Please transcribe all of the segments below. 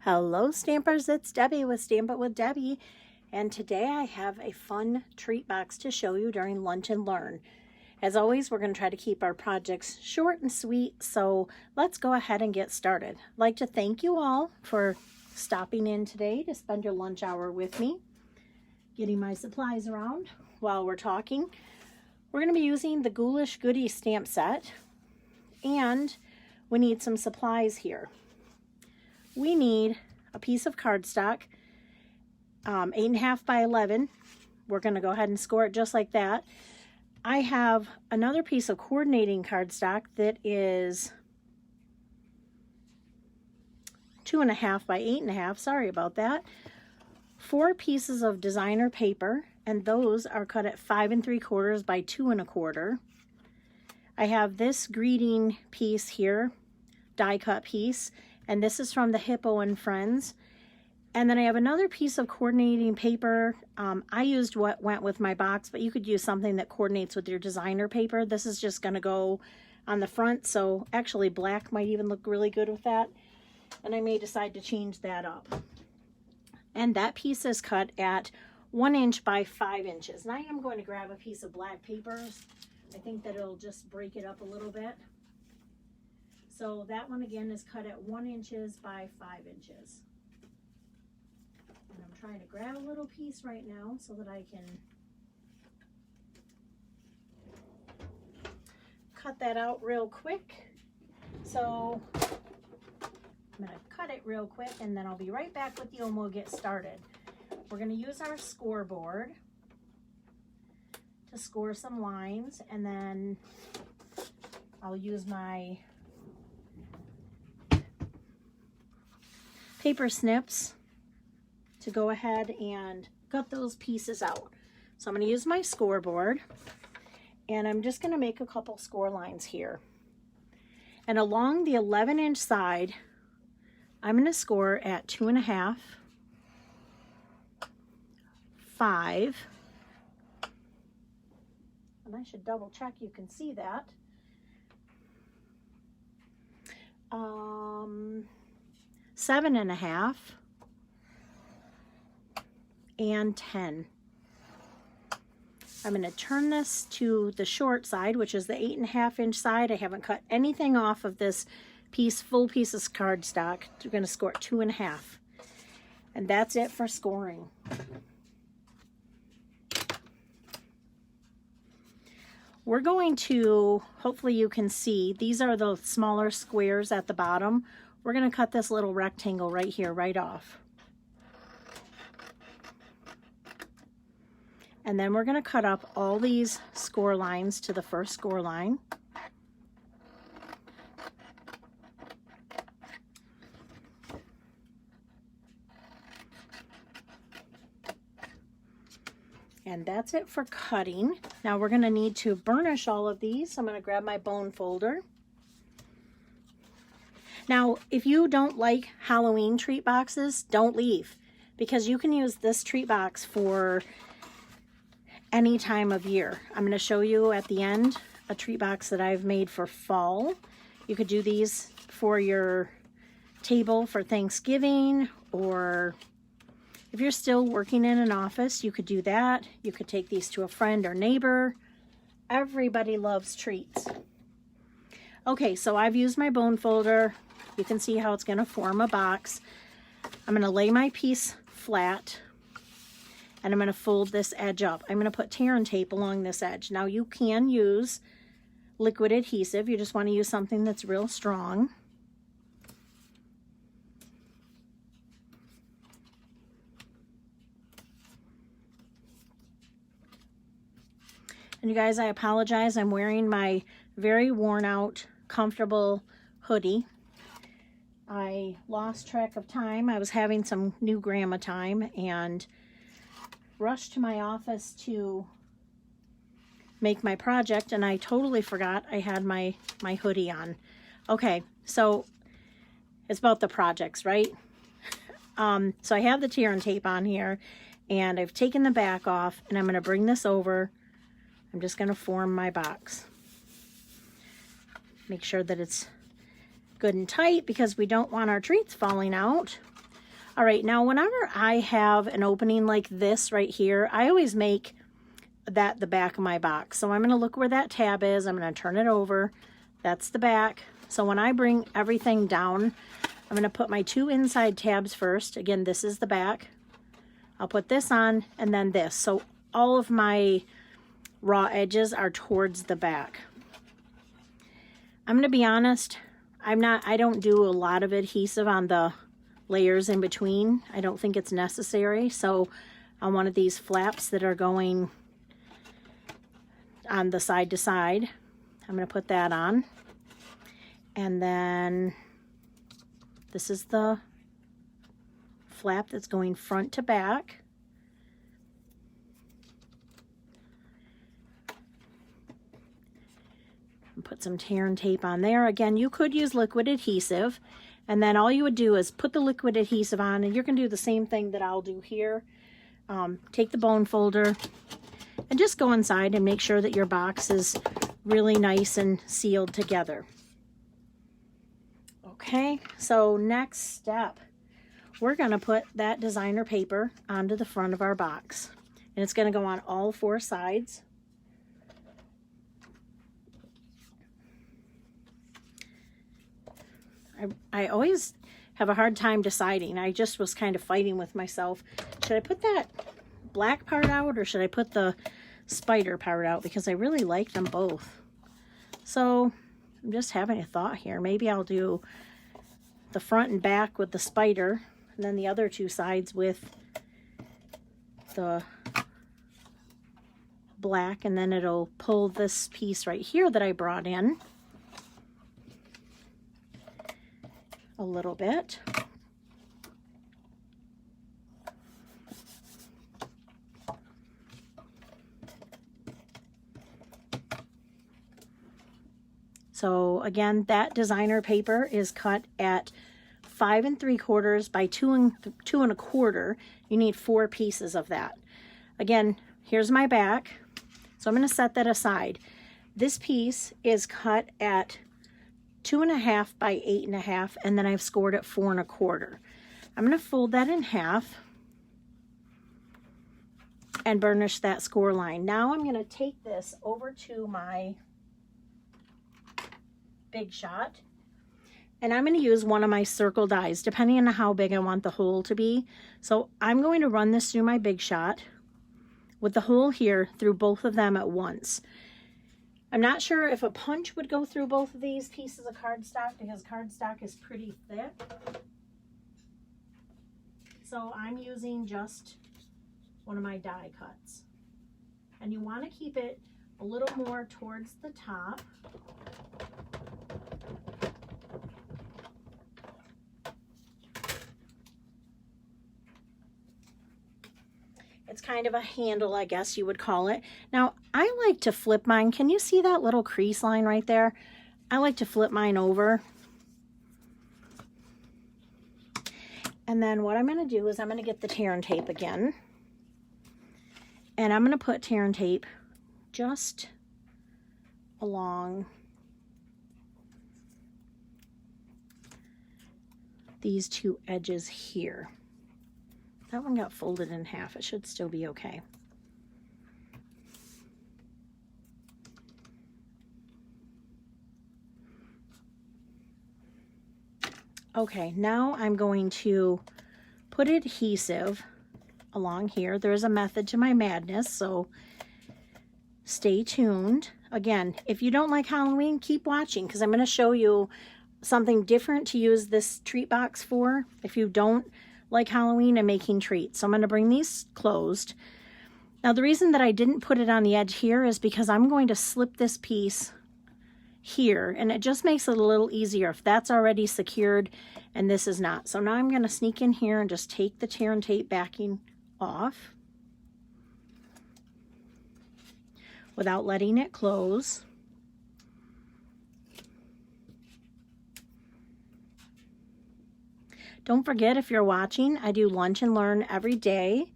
Hello Stampers, it's Debbie with Stamp It with Debbie, and today I have a fun treat box to show you during Lunch and Learn. As always, we're going to try to keep our projects short and sweet, so let's go ahead and get started. I'd like to thank you all for stopping in today to spend your lunch hour with me, getting my supplies around while we're talking. We're going to be using the Ghoulish Goodies stamp set, and we need some supplies here. We need a piece of cardstock, 8.5 by 11. We're going to go ahead and score it just like that. I have another piece of coordinating cardstock that is 2.5 by 8.5. Sorry about that. 4 pieces of designer paper, and those are cut at 5 3/4 by 2 1/4. I have this greeting piece here, die cut piece, and this is from the Hippo and Friends. And then I have another piece of coordinating paper. I used what went with my box, but you could use something that coordinates with your designer paper. This is just going to go on the front, so actually black might even look really good with that. And I may decide to change that up. And that piece is cut at 1 inch by 5 inches. And I am going to grab a piece of black paper. I think that it'll just break it up a little bit. So that one again is cut at 1 inches by 5 inches. And I'm trying to grab a little piece right now so that I can cut that out real quick. So I'm going to cut it real quick and then I'll be right back with you and we'll get started. We're going to use our scoreboard to score some lines, and then I'll use my paper snips to go ahead and cut those pieces out. So I'm going to use my scoreboard, and I'm just going to make a couple score lines here. And along the 11-inch side, I'm going to score at 2.5, 5, and I should double check you can see that. 7.5 and 10. I'm going to turn this to the short side, which is the 8.5-inch side. I haven't cut anything off of this piece, full piece of cardstock. We're going to score 2.5. And that's it for scoring. We're going to, hopefully you can see, these are the smaller squares at the bottom. We're going to cut this little rectangle right here, right off. And then we're going to cut up all these score lines to the first score line. And that's it for cutting. Now we're going to need to burnish all of these. So I'm going to grab my bone folder. Now, if you don't like Halloween treat boxes, don't leave, because you can use this treat box for any time of year. I'm going to show you at the end a treat box that I've made for fall. You could do these for your table for Thanksgiving, or if you're still working in an office, you could do that. You could take these to a friend or neighbor. Everybody loves treats. Okay, so I've used my bone folder. You can see how it's going to form a box. I'm going to lay my piece flat, and I'm going to fold this edge up. I'm going to put tear and tape along this edge. Now you can use liquid adhesive. You just want to use something that's real strong. And you guys, I apologize. I'm wearing my very worn out, comfortable hoodie. I lost track of time. I was having some new grandma time and rushed to my office to make my project, and I totally forgot I had my hoodie on. Okay, so it's about the projects, right? So I have the tear and tape on here, and I've taken the back off, and I'm going to bring this over. I'm just going to form my box. Make sure that it's good and tight because we don't want our treats falling out. All right, now whenever I have an opening like this right here, I always make that the back of my box. So I'm going to look where that tab is. I'm going to turn it over. That's the back. So when I bring everything down, I'm going to put my 2 inside tabs first. Again, this is the back. I'll put this on and then this. So all of my raw edges are towards the back. I'm going to be honest, I don't do a lot of adhesive on the layers in between. I don't think it's necessary. So on one of these flaps that are going on the side to side, I'm going to put that on. And then this is the flap that's going front to back. And put some tear and tape on there. Again, you could use liquid adhesive, and then all you would do is put the liquid adhesive on, and you're going to do the same thing that I'll do here. Take the bone folder and just go inside and make sure that your box is really nice and sealed together. Okay, so next step, we're going to put that designer paper onto the front of our box, and it's going to go on all 4 sides. I always have a hard time deciding. I just was kind of fighting with myself. Should I put that black part out or should I put the spider part out? Because I really like them both. So I'm just having a thought here. Maybe I'll do the front and back with the spider, and then the other 2 sides with the black, and then it'll pull this piece right here that I brought in a little bit. So again, that designer paper is cut at 5 3/4 by 2 1/4. You need 4 pieces of that. Again, here's my back. So I'm going to set that aside. This piece is cut at 2 1/2 by 8 1/2, and then I've scored at 4 1/4. I'm going to fold that in half and burnish that score line. Now I'm going to take this over to my Big Shot, and I'm going to use one of my circle dies depending on how big I want the hole to be. So I'm going to run this through my Big Shot with the hole here through both of them at once. I'm not sure if a punch would go through both of these pieces of cardstock because cardstock is pretty thick. So I'm using just one of my die cuts. And you want to keep it a little more towards the top. It's kind of a handle, I guess you would call it. Now, I like to flip mine. Can you see that little crease line right there? I like to flip mine over. And then what I'm going to do is I'm going to get the tear and tape again. And I'm going to put tear and tape just along these 2 edges here. That one got folded in half. It should still be okay. Okay, now I'm going to put adhesive along here. There's a method to my madness, so stay tuned. Again, if you don't like Halloween, keep watching because I'm going to show you something different to use this treat box for if you don't like Halloween and making treats. So I'm going to bring these closed. Now the reason that I didn't put it on the edge here is because I'm going to slip this piece here, and it just makes it a little easier if that's already secured and this is not. So now I'm going to sneak in here and just take the tear and tape backing off without letting it close. Don't forget, if you're watching, I do lunch and learn every day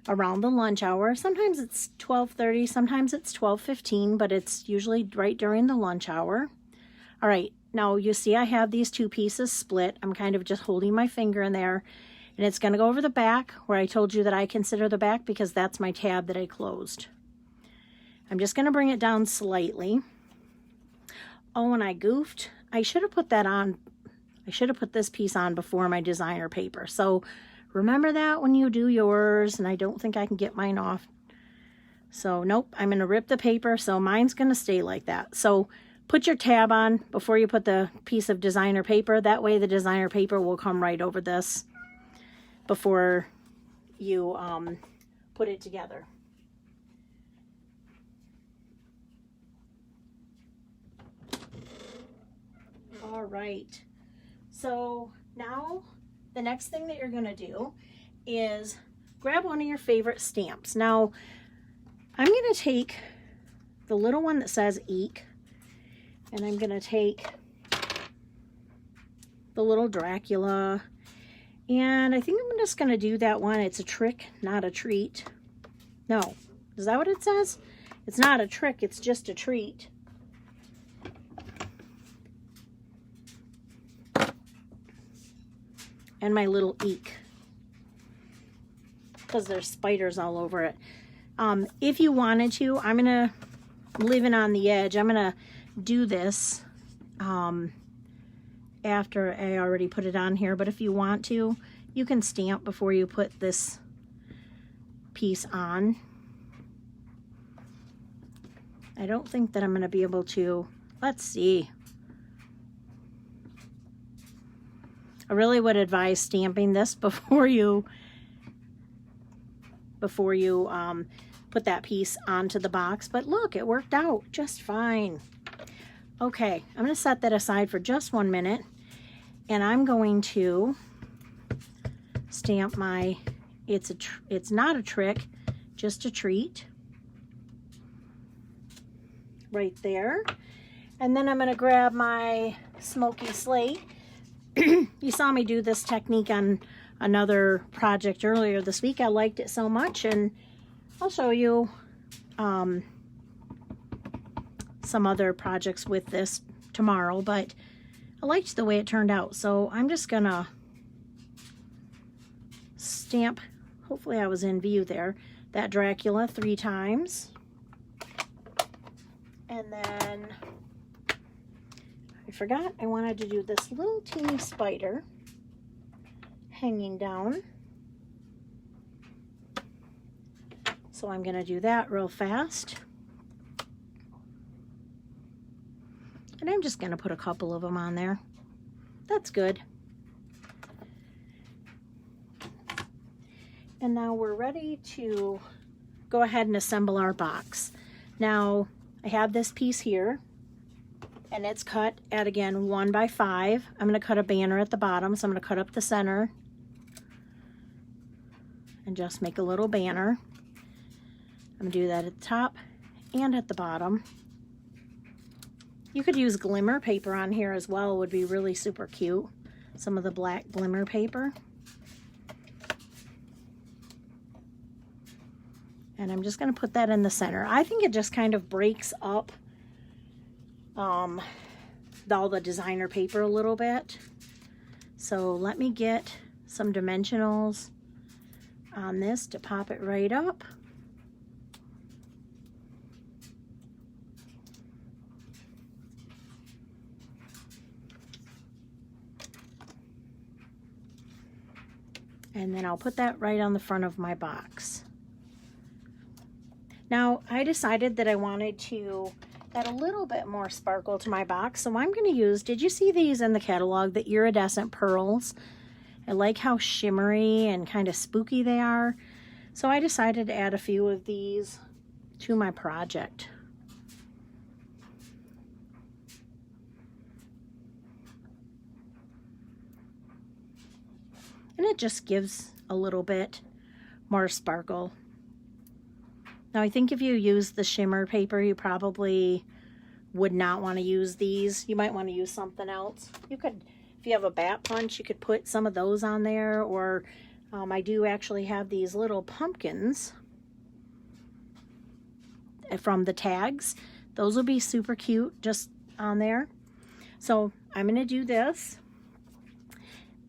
around the lunch hour. Sometimes it's 12:30, sometimes it's 12:15, but it's usually right during the lunch hour. All right, now you see I have these 2 pieces split. I'm kind of just holding my finger in there, And it's going to go over the back where I told you that I consider the back because that's my tab that I closed. I'm just going to bring it down slightly. Oh, and I goofed. I should have put that on. I should have put this piece on before my designer paper. So remember that when you do yours, and I don't think I can get mine off. So nope, I'm going to rip the paper, so mine's going to stay like that. So put your tab on before you put the piece of designer paper. That way the designer paper will come right over this before you put it together. All right, so now the next thing that you're going to do is grab one of your favorite stamps. Now I'm going to take the little one that says Eek, and I'm going to take the little Dracula, and I think I'm just going to do that one. It's a trick, not a treat. No, is that what it says? It's not a trick, it's just a treat. And my little Eek, because there's spiders all over it. If you wanted to, I'm gonna, living on the edge, I'm gonna do this after I already put it on here, but if you want to, you can stamp before you put this piece on. I don't think that I'm gonna be able to, let's see. I really would advise stamping this before you put that piece onto the box, but look, it worked out just fine. Okay, I'm going to set that aside for just 1 minute, and I'm going to stamp my, it's not a trick, just a treat, right there. And then I'm going to grab my smoky slate. You saw me do this technique on another project earlier this week. I liked it so much, and I'll show you some other projects with this tomorrow, but I liked the way it turned out. So I'm just gonna stamp, hopefully I was in view there, that Dracula 3 times. And then I forgot I wanted to do this little teeny spider hanging down. So I'm going to do that real fast. And I'm just going to put a couple of them on there. That's good. And now we're ready to go ahead and assemble our box. Now I have this piece here, and it's cut at, again, 1 by 5. I'm going to cut a banner at the bottom, so I'm going to cut up the center and just make a little banner. I'm going to do that at the top and at the bottom. You could use glimmer paper on here as well, would be really super cute. Some of the black glimmer paper. And I'm just going to put that in the center. I think it just kind of breaks up all the designer paper a little bit. So let me get some dimensionals on this to pop it right up. And then I'll put that right on the front of my box. Now, I decided that I wanted to add a little bit more sparkle to my box, so I'm going to use, did you see these in the catalog, the iridescent pearls? I like how shimmery and kind of spooky they are. So I decided to add a few of these to my project. And it just gives a little bit more sparkle. Now I think if you use the shimmer paper, you probably would not want to use these. You might want to use something else. You could, if you have a bat punch, you could put some of those on there, or I do actually have these little pumpkins from the tags. Those will be super cute just on there. So I'm going to do this.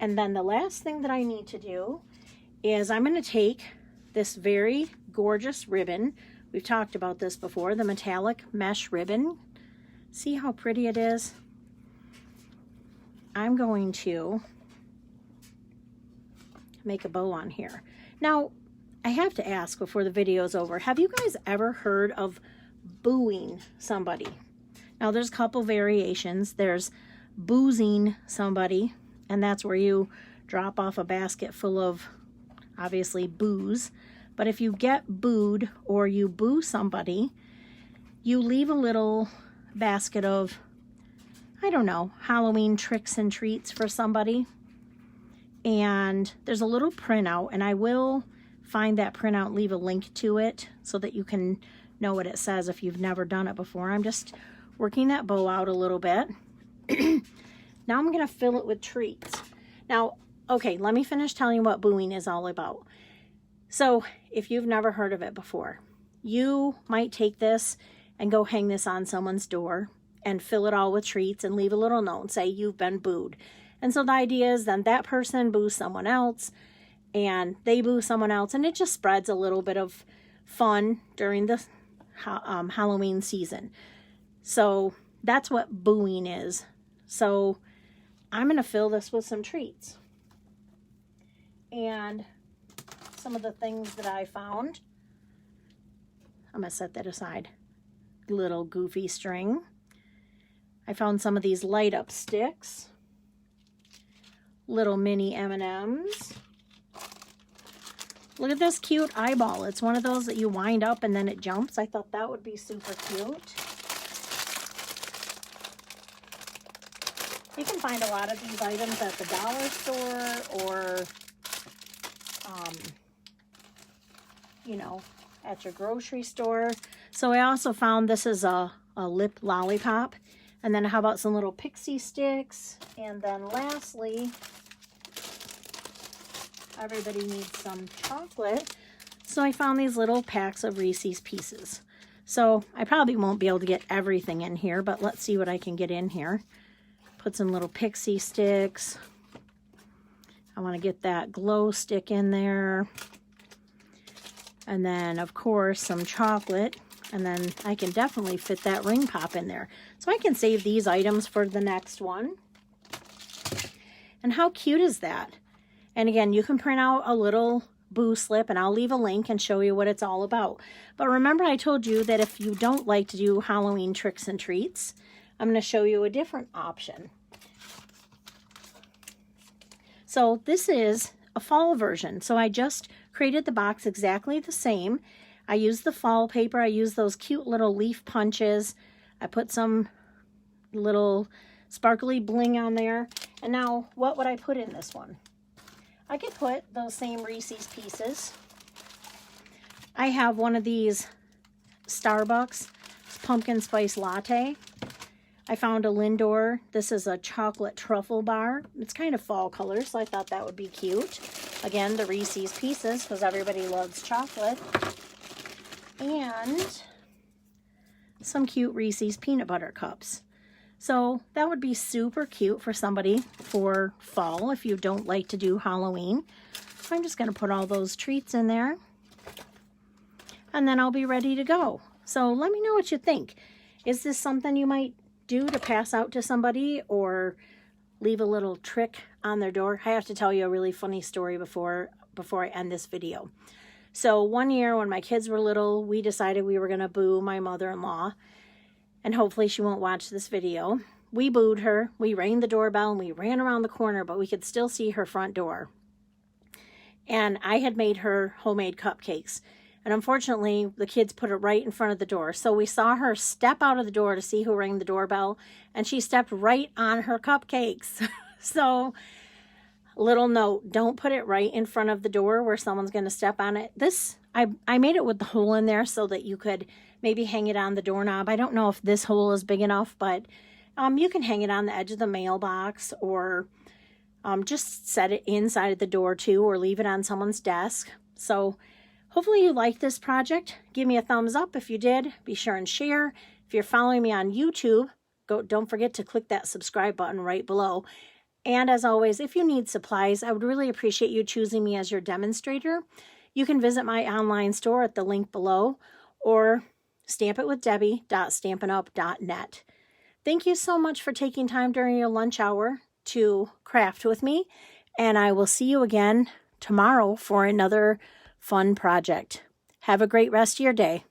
And then the last thing that I need to do is I'm going to take this very gorgeous ribbon. We've talked about this before, the metallic mesh ribbon. See how pretty it is? I'm going to make a bow on here. Now, I have to ask before the video is over, have you guys ever heard of booing somebody? Now, there's a couple variations. There's boozing somebody, and that's where you drop off a basket full of, obviously, booze. But if you get booed or you boo somebody, you leave a little basket of, I don't know, Halloween tricks and treats for somebody. And there's a little printout, and I will find that printout, leave a link to it so that you can know what it says if you've never done it before. I'm just working that bow out a little bit. Now I'm going to fill it with treats. Now, okay, let me finish telling you what booing is all about. So if you've never heard of it before, you might take this and go hang this on someone's door and fill it all with treats and leave a little note, say you've been booed. And so the idea is then that person boos someone else and they boo someone else, and it just spreads a little bit of fun during the Halloween season. So that's what booing is. So I'm going to fill this with some treats. And some of the things that I found, I'm going to set that aside. Little goofy string. I found some of these light up sticks. Little mini M&Ms. Look at this cute eyeball. It's one of those that you wind up and then it jumps. I thought that would be super cute. You can find a lot of these items at the dollar store or, you know, at your grocery store. So I also found this is a lip lollipop. And then how about some little pixie sticks? And then lastly, everybody needs some chocolate. So I found these little packs of Reese's Pieces. So I probably won't be able to get everything in here, but let's see what I can get in here. Put some little pixie sticks. I want to get that glow stick in there. And then, of course, some chocolate. And then I can definitely fit that ring pop in there. So I can save these items for the next one. And how cute is that? And again, you can print out a little boo slip, and I'll leave a link and show you what it's all about. But remember, I told you that if you don't like to do Halloween tricks and treats, I'm going to show you a different option. So this is a fall version. So I just created the box exactly the same. I used the fall paper. I used those cute little leaf punches. I put some little sparkly bling on there. And now, what would I put in this one? I could put those same Reese's Pieces. I have one of these Starbucks pumpkin spice latte. I found a Lindor. This is a chocolate truffle bar. It's kind of fall color, so I thought that would be cute. Again, the Reese's Pieces, because everybody loves chocolate. And some cute Reese's peanut butter cups. So that would be super cute for somebody for fall if you don't like to do Halloween. I'm just going to put all those treats in there. And then I'll be ready to go. So let me know what you think. Is this something you might do to pass out to somebody or leave a little trick on their door? I have to tell you a really funny story before I end this video. So one year when my kids were little, we decided we were going to boo my mother-in-law. And hopefully she won't watch this video. We booed her. We rang the doorbell and we ran around the corner, but we could still see her front door. And I had made her homemade cupcakes. And unfortunately, the kids put it right in front of the door. So we saw her step out of the door to see who rang the doorbell. And she stepped right on her cupcakes. So, little note, don't put it right in front of the door where someone's going to step on it. This, I made it with the hole in there so that you could maybe hang it on the doorknob. I don't know if this hole is big enough, but you can hang it on the edge of the mailbox or just set it inside of the door too, or leave it on someone's desk. So hopefully you liked this project. Give me a thumbs up if you did. Be sure and share. If you're following me on YouTube, don't forget to click that subscribe button right below. And as always, if you need supplies, I would really appreciate you choosing me as your demonstrator. You can visit my online store at the link below or stampitwithdebbie.stampinup.net. Thank you so much for taking time during your lunch hour to craft with me, and I will see you again tomorrow for another fun project. Have a great rest of your day.